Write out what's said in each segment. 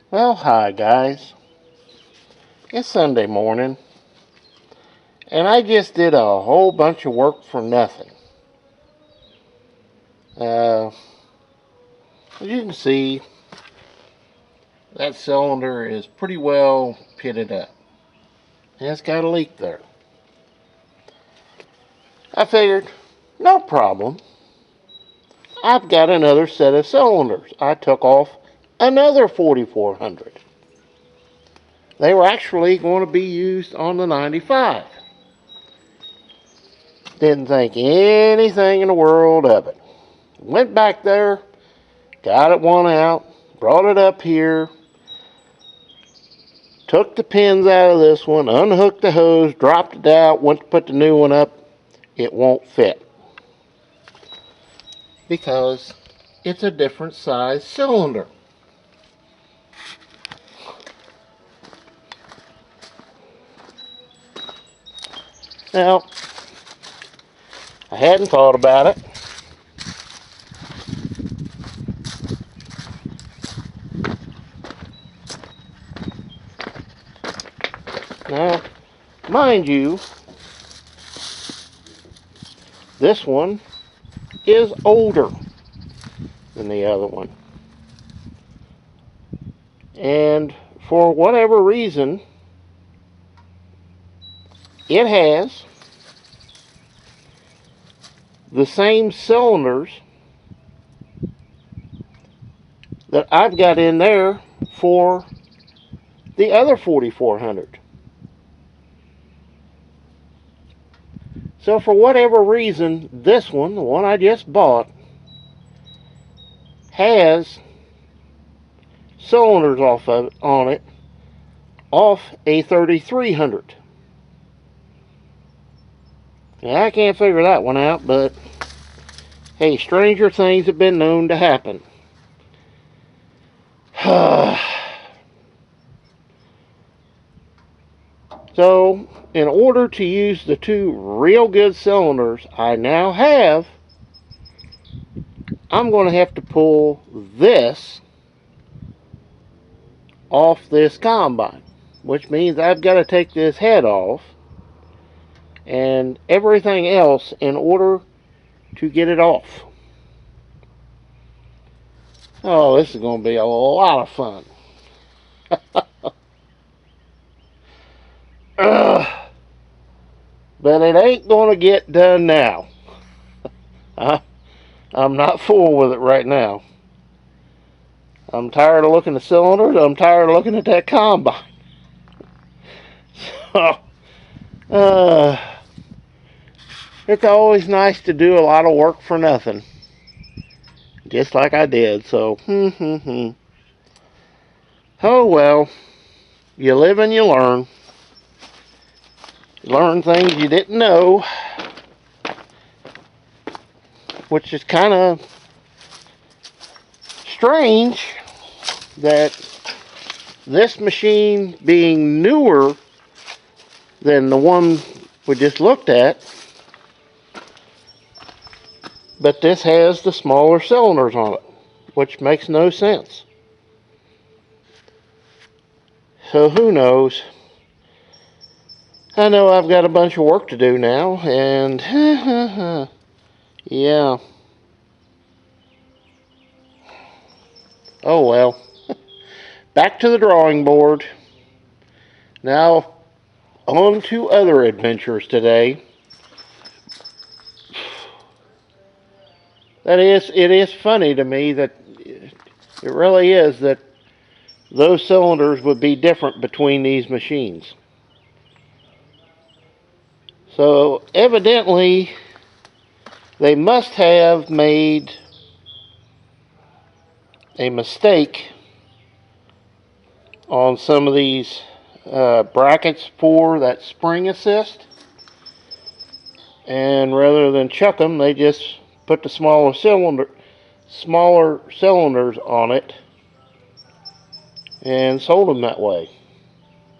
Well, hi guys. It's Sunday morning, and I just did a whole bunch of work for nothing. As you can see, that cylinder is pretty well pitted up. And it's got a leak there. I figured, no problem. I've got another set of cylinders. I took off another 4400. They were actually going to be used on the 95. Didn't think anything in the world of it. Went back there, got it one out, brought it up here, took the pins out of this one, unhooked the hose, dropped it out, went to put the new one up. It won't fit because it's a different size cylinder. Now, I hadn't thought about it. Now, mind you, this one is older than the other one. And for whatever reason, it has the same cylinders that I've got in there for the other 4400. So for whatever reason, this one, the one I just bought, has cylinders on it off a 3300. Now, I can't figure that one out, but hey, stranger things have been known to happen. So, in order to use the two real good cylinders I now have, I'm going to have to pull this off this combine, which means I've got to take this head off and everything else in order to get it off. Oh, this is going to be a lot of fun. But it ain't going to get done now. I'm not fooling with it right now. I'm tired of looking at cylinders. I'm tired of looking at that combine. So, it's always nice to do a lot of work for nothing. Just like I did, so, Oh well, you live and you learn. You learn things you didn't know, which is kind of strange that this machine being newer than the one we just looked at, but this has the smaller cylinders on it, which makes no sense. So who knows? I know I've got a bunch of work to do now, and yeah. Oh well. Back to the drawing board. Now, on to other adventures today. It is funny to me that it really is that those cylinders would be different between these machines. So evidently they must have made a mistake on some of these brackets for that spring assist, and rather than chuck them, they just put the smaller cylinders on it and sold them that way.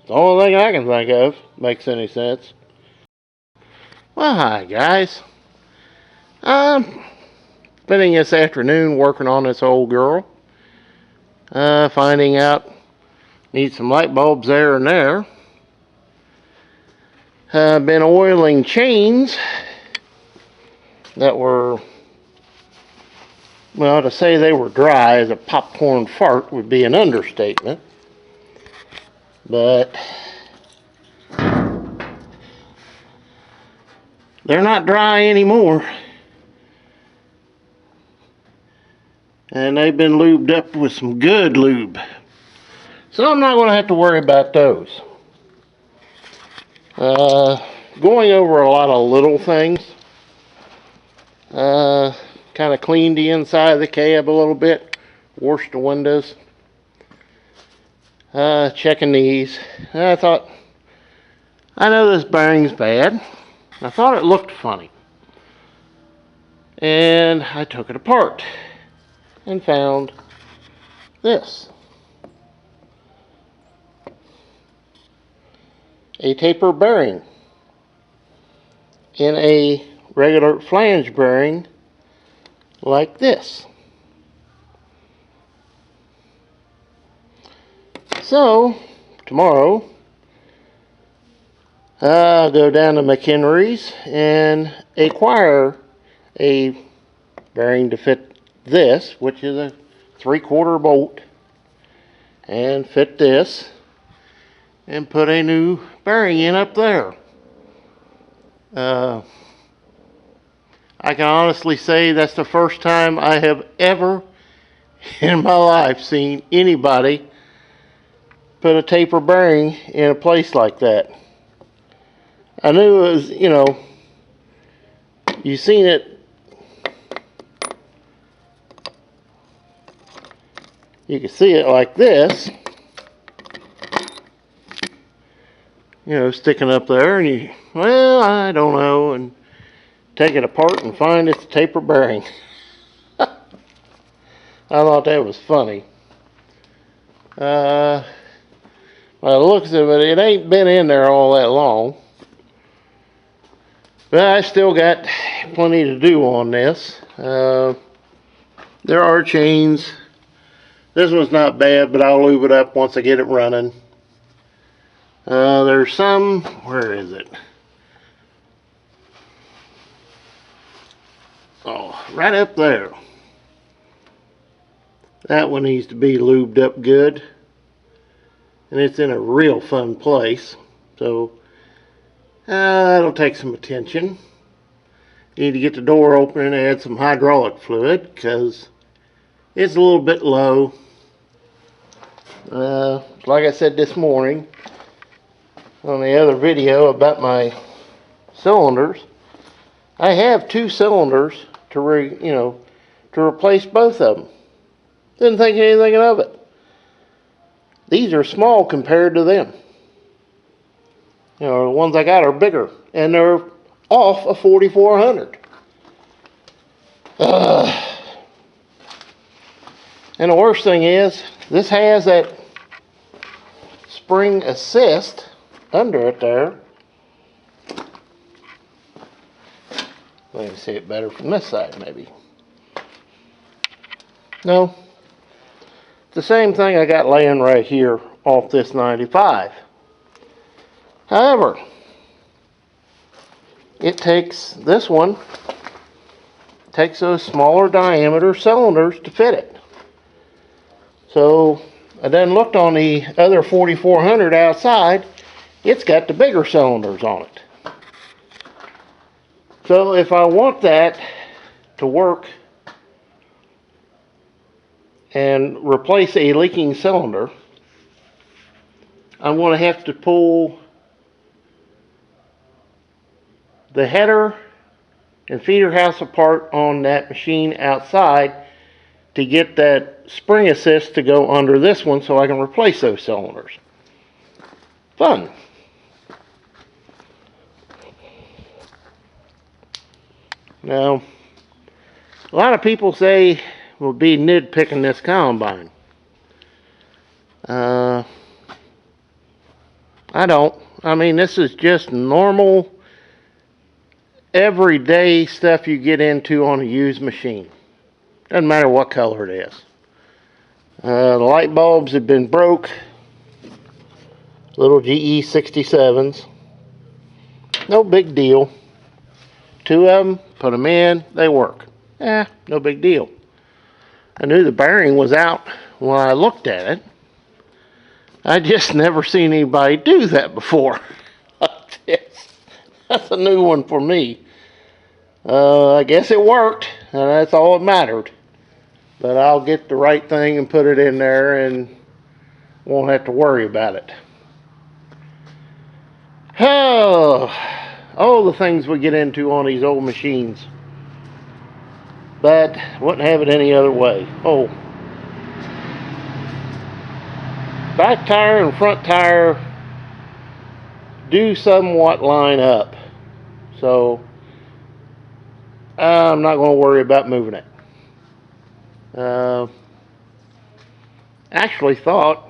The only thing I can think of makes any sense. Well, hi guys. I'm spending this afternoon working on this old girl, finding out Need some light bulbs there and there. Been oiling chains that were, well, to say they were dry as a popcorn fart would be an understatement. But they're not dry anymore. And they've been lubed up with some good lube. So I'm not going to have to worry about those. Going over a lot of little things. Kind of cleaned the inside of the cab a little bit. Washed the windows. Checking these. And I thought, I know this bearing's bad. I thought it looked funny. And I took it apart and found this. A taper bearing in a regular flange bearing like this. So tomorrow I'll go down to McHenry's and acquire a bearing to fit this, which is a 3/4 bolt, and fit this and put a new bearing in up there. I can honestly say that's the first time I have ever in my life seen anybody put a taper bearing in a place like that. I knew it was, you know, you seen it. You can see it like this. You know, sticking up there, and you, well, I don't know, and take it apart and find it's a taper bearing. I thought that was funny. By the looks of it, it ain't been in there all that long. But I still got plenty to do on this. There are chains. This one's not bad, but I'll lube it up once I get it running. There's some, where is it? Oh, right up there. That one needs to be lubed up good. And it's in a real fun place. So, that'll take some attention. Need to get the door open and add some hydraulic fluid because it's a little bit low. Like I said this morning on the other video about my cylinders, I have 2 cylinders to replace both of them. Didn't think anything of it. These are small compared to them. You know, the ones I got are bigger, and they're off a 4400. And the worst thing is, this has that spring assist under it there. Let me see it better from this side, maybe. No. It's the same thing I got laying right here off this 95. However, it takes this one, takes those smaller diameter cylinders to fit it. So I then looked on the other 4400 outside. It's got the bigger cylinders on it. So if I want that to work and replace a leaking cylinder, I'm going to have to pull the header and feeder house apart on that machine outside to get that spring assist to go under this one so I can replace those cylinders. Fun. Now, a lot of people say we'll be nitpicking this combine. I don't. I mean, this is just normal, everyday stuff you get into on a used machine. Doesn't matter what color it is. The light bulbs have been broke. Little GE 67s. No big deal. 2 of them, put them in, they work. No big deal. I knew the bearing was out when I looked at it. I just never seen anybody do that before. That's a new one for me. I guess it worked, and that's all that mattered. But I'll get the right thing and put it in there and won't have to worry about it. Oh, all the things we get into on these old machines. But wouldn't have it any other way. Oh, back tire and front tire do somewhat line up. So I'm not going to worry about moving it. Actually thought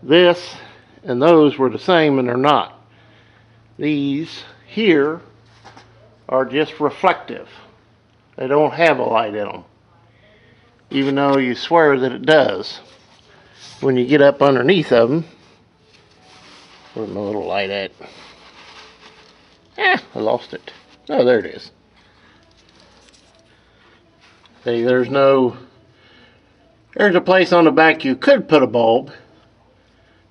this and those were the same, and they're not. These here are just reflective. They don't have a light in them, even though you swear that it does. When you get up underneath of them, where's my little light at? I lost it. Oh, there it is. See, there's a place on the back you could put a bulb.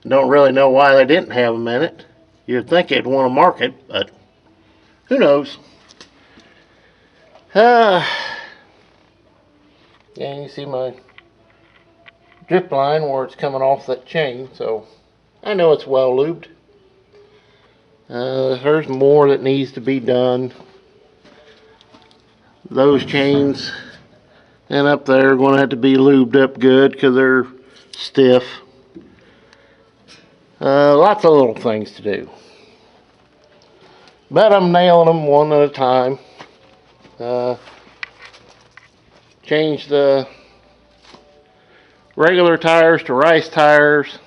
Don't really know why they didn't have them in it. You'd think they'd want to mark it, but who knows? Yeah, you see my drip line where it's coming off that chain, so I know it's well lubed. There's more that needs to be done. Those chains and up there are going to have to be lubed up good because they're stiff. Lots of little things to do, but I'm nailing them one at a time. Change the regular tires to rice tires,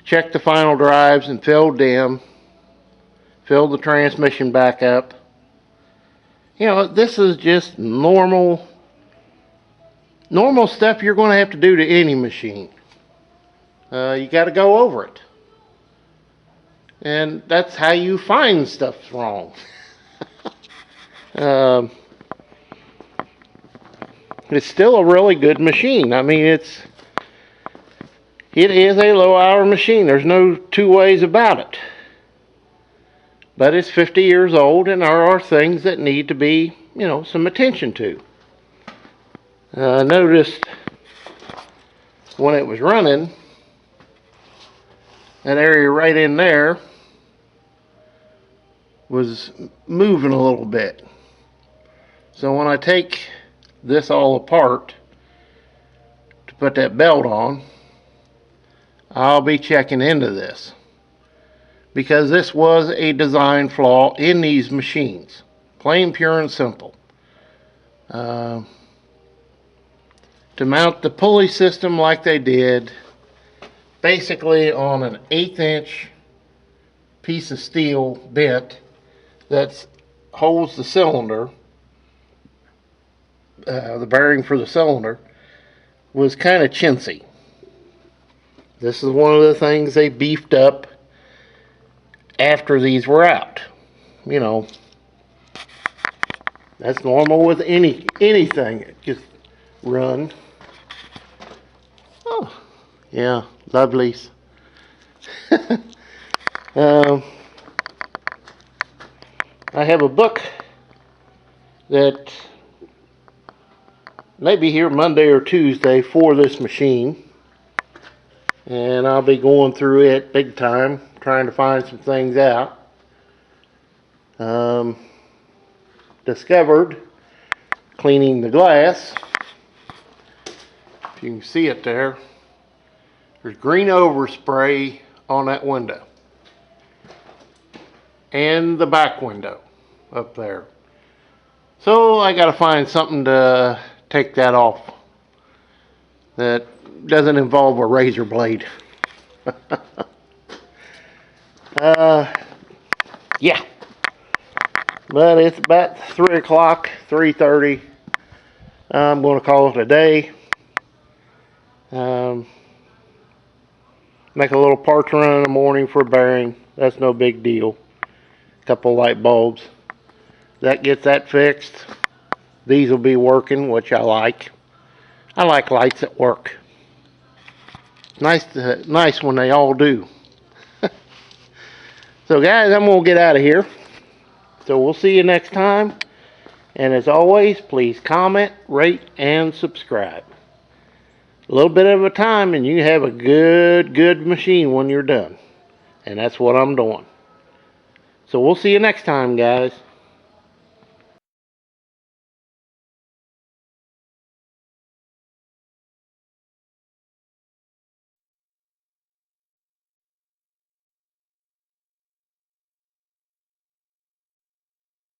check the final drives and filled them, filled the transmission back up. You know, this is just normal stuff you're going to have to do to any machine. You got to go over it, and that's how you find stuff's wrong. It's still a really good machine. I mean, it is a low-hour machine. There's no two ways about it. But it's 50 years old, and there are things that need to be, some attention to. I noticed when it was running, that area right in there was moving a little bit. So when I take this all apart to put that belt on, I'll be checking into this, because this was a design flaw in these machines, plain, pure, and simple. To mount the pulley system like they did, basically on an 1/8 inch piece of steel bent that holds the cylinder, the bearing for the cylinder, was kind of chintzy. This is one of the things they beefed up after these were out. That's normal with anything that just run. Oh, yeah, lovelies. I have a book that may be here Monday or Tuesday for this machine, and I'll be going through it big time, trying to find some things out. Discovered cleaning the glass. If you can see it there, there's green overspray on that window and the back window up there. So I got to find something to take that off that doesn't involve a razor blade. Yeah, but it's about 3 o'clock, 3:30. I'm going to call it a day. Make a little parts run in the morning for a bearing. That's no big deal. Couple light bulbs. That gets that fixed. These will be working, which I like. I like lights at work. Nice when they all do. So guys, I'm going to get out of here. So we'll see you next time. And as always, please comment, rate, and subscribe. A little bit at a time and you have a good machine when you're done. And that's what I'm doing. So we'll see you next time, guys.